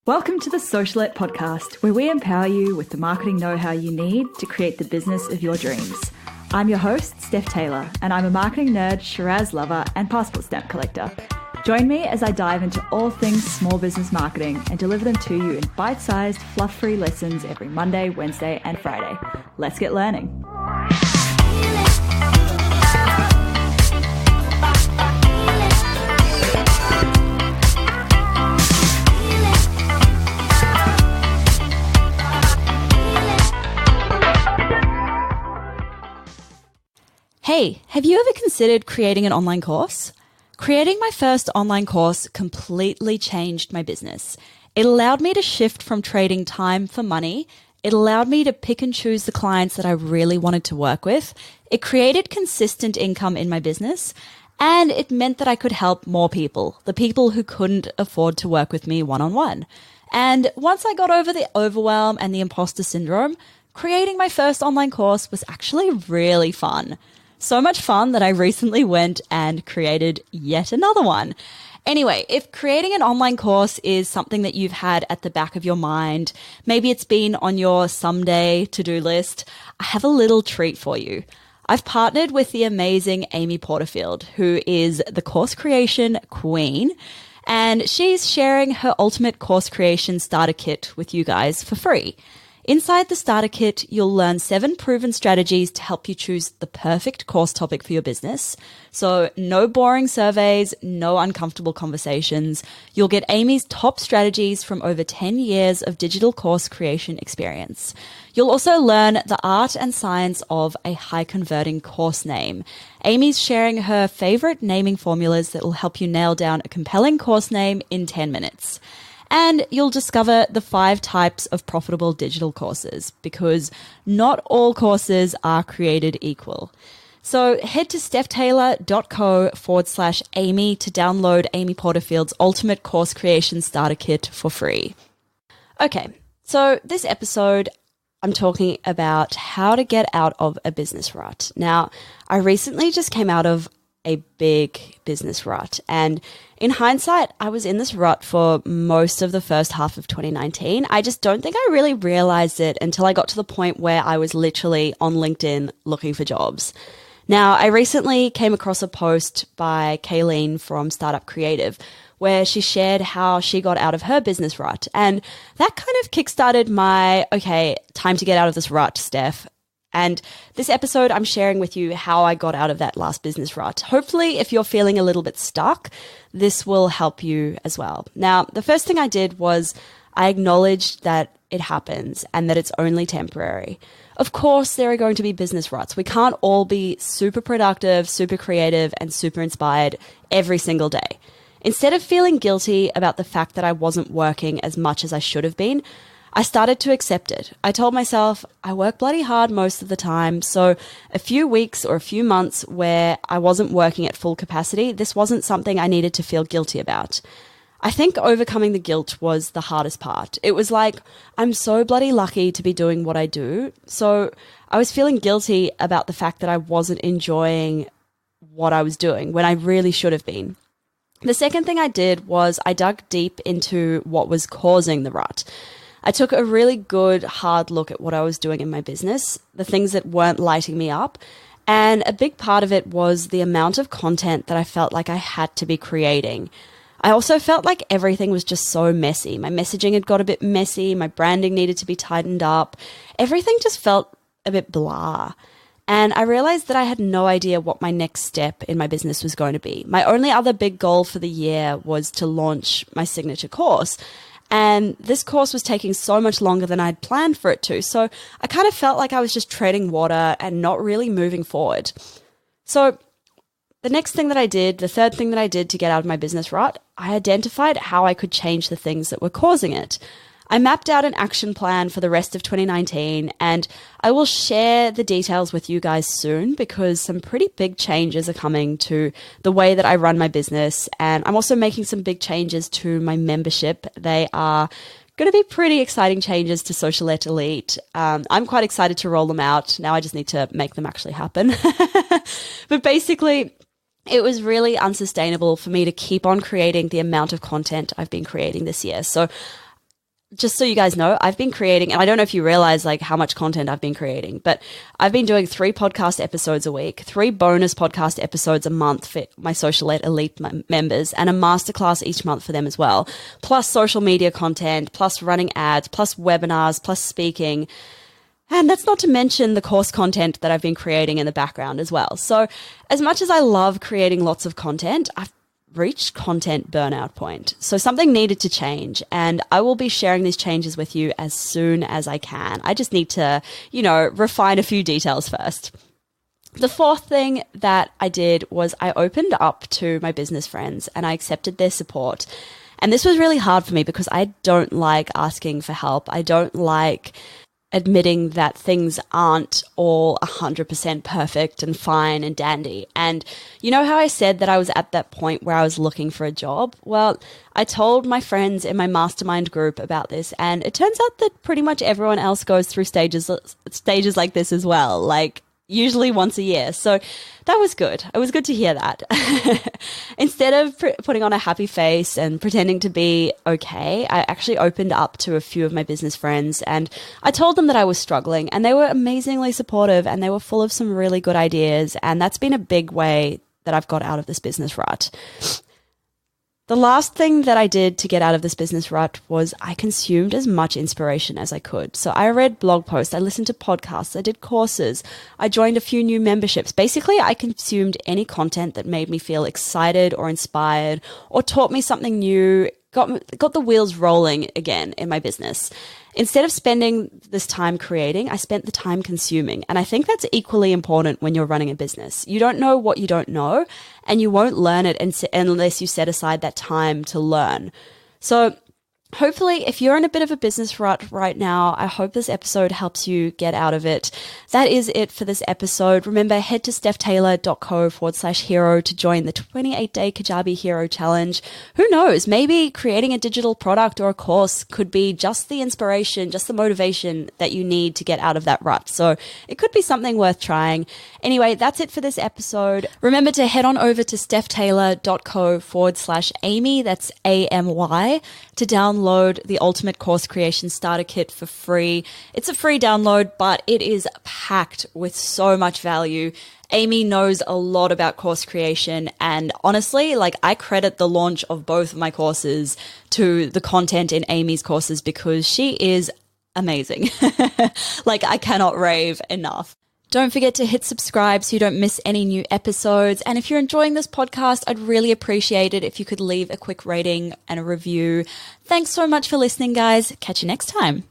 Welcome to the Socialette podcast, where we empower you with the marketing know-how you need to create the business of your dreams. I'm your host, Steph Taylor, and I'm a marketing nerd, Shiraz lover, and passport stamp collector. Join me as I dive into all things small business marketing and deliver them to you in bite-sized, fluff-free lessons every Monday, Wednesday, and Friday. Let's get learning. Hey, have you ever considered creating an online course? Creating my first online course completely changed my business. It allowed me to shift from trading time for money. It allowed me to pick and choose the clients that I really wanted to work with. It created consistent income in my business, and it meant that I could help more people, the people who couldn't afford to work with me one-on-one. And once I got over the overwhelm and the imposter syndrome, creating my first online course was actually really fun. So much fun that I recently went and created yet another one. Anyway, if creating an online course is something that you've had at the back of your mind, maybe it's been on your someday to-do list, I have a little treat for you. I've partnered with the amazing Amy Porterfield, who is the course creation queen, and she's sharing her ultimate course creation starter kit with you guys for free. Inside the starter kit, you'll learn 7 proven strategies to help you choose the perfect course topic for your business. So no boring surveys, no uncomfortable conversations. You'll get Amy's top strategies from over 10 years of digital course creation experience. You'll also learn the art and science of a high converting course name. Amy's sharing her favorite naming formulas that will help you nail down a compelling course name in 10 minutes. And you'll discover the 5 types of profitable digital courses, because not all courses are created equal. So head to stephtaylor.co/Amy to download Amy Porterfield's Ultimate Course Creation Starter Kit for free. Okay, so this episode, I'm talking about how to get out of a business rut. Now, I recently just came out of a big business rut, and in hindsight, I was in this rut for most of the first half of 2019. I just don't think I really realized it until I got to the point where I was literally on LinkedIn looking for jobs. Now, I recently came across a post by Kayleen from Startup Creative where she shared how she got out of her business rut, and that kind of kickstarted my, okay, time to get out of this rut, Steph. And this episode, I'm sharing with you how I got out of that last business rut. Hopefully, if you're feeling a little bit stuck, this will help you as well. Now, the first thing I did was I acknowledged that it happens and that it's only temporary. Of course, there are going to be business ruts. We can't all be super productive, super creative, and super inspired every single day. Instead of feeling guilty about the fact that I wasn't working as much as I should have been, I started to accept it. I told myself I work bloody hard most of the time, so a few weeks or a few months where I wasn't working at full capacity, this wasn't something I needed to feel guilty about. I think overcoming the guilt was the hardest part. It was like, I'm so bloody lucky to be doing what I do, so I was feeling guilty about the fact that I wasn't enjoying what I was doing when I really should have been. The second thing I did was I dug deep into what was causing the rut. I took a really good, hard look at what I was doing in my business, the things that weren't lighting me up, and a big part of it was the amount of content that I felt like I had to be creating. I also felt like everything was just so messy. My messaging had got a bit messy, my branding needed to be tightened up, everything just felt a bit blah. And I realized that I had no idea what my next step in my business was going to be. My only other big goal for the year was to launch my signature course. And this course was taking so much longer than I'd planned for it to. So I kind of felt like I was just treading water and not really moving forward. So the next thing that I did, the third thing that I did to get out of my business rut, I identified how I could change the things that were causing it. I mapped out an action plan for the rest of 2019, and I will share the details with you guys soon because some pretty big changes are coming to the way that I run my business, and I'm also making some big changes to my membership. They are going to be pretty exciting changes to Socialette Elite. I'm quite excited to roll them out. Now I just need to make them actually happen. But basically, it was really unsustainable for me to keep on creating the amount of content I've been creating this year. So just so you guys know, I've been creating, and I don't know if you realize like how much content I've been creating, but I've been doing 3 podcast episodes a week, 3 bonus podcast episodes a month for my Social Elite members, and a masterclass each month for them as well, plus social media content, plus running ads, plus webinars, plus speaking. And that's not to mention the course content that I've been creating in the background as well. So as much as I love creating lots of content, I've reached content burnout point. So something needed to change, and I will be sharing these changes with you as soon as I can. I just need to, refine a few details first. The 4th thing that I did was I opened up to my business friends and I accepted their support. And this was really hard for me because I don't like asking for help. I don't like admitting that things aren't all 100% perfect and fine and dandy. And you know how I said that I was at that point where I was looking for a job? Well, I told my friends in my mastermind group about this, and it turns out that pretty much everyone else goes through stages like this as well, like usually once a year. So that was good. It was good to hear that. Instead of putting on a happy face and pretending to be okay, I actually opened up to a few of my business friends and I told them that I was struggling, and they were amazingly supportive and they were full of some really good ideas. And that's been a big way that I've got out of this business rut. The last thing that I did to get out of this business rut was I consumed as much inspiration as I could. So I read blog posts, I listened to podcasts, I did courses, I joined a few new memberships. Basically, I consumed any content that made me feel excited or inspired or taught me something new, got the wheels rolling again in my business. Instead of spending this time creating, I spent the time consuming. And I think that's equally important when you're running a business. You don't know what you don't know, and you won't learn it unless you set aside that time to learn. So hopefully, if you're in a bit of a business rut right now, I hope this episode helps you get out of it. That is it for this episode. Remember, head to stephtailer.co/hero to join the 28-day Kajabi Hero Challenge. Who knows? Maybe creating a digital product or a course could be just the inspiration, just the motivation that you need to get out of that rut. So it could be something worth trying. Anyway, that's it for this episode. Remember to head on over to stephtailer.co/Amy, that's AMY, to download the Ultimate Course Creation Starter Kit for free. It's a free download, but it is packed with so much value. Amy knows a lot about course creation, and honestly, I credit the launch of both of my courses to the content in Amy's courses because she is amazing. I cannot rave enough. Don't forget to hit subscribe so you don't miss any new episodes. And if you're enjoying this podcast, I'd really appreciate it if you could leave a quick rating and a review. Thanks so much for listening, guys. Catch you next time.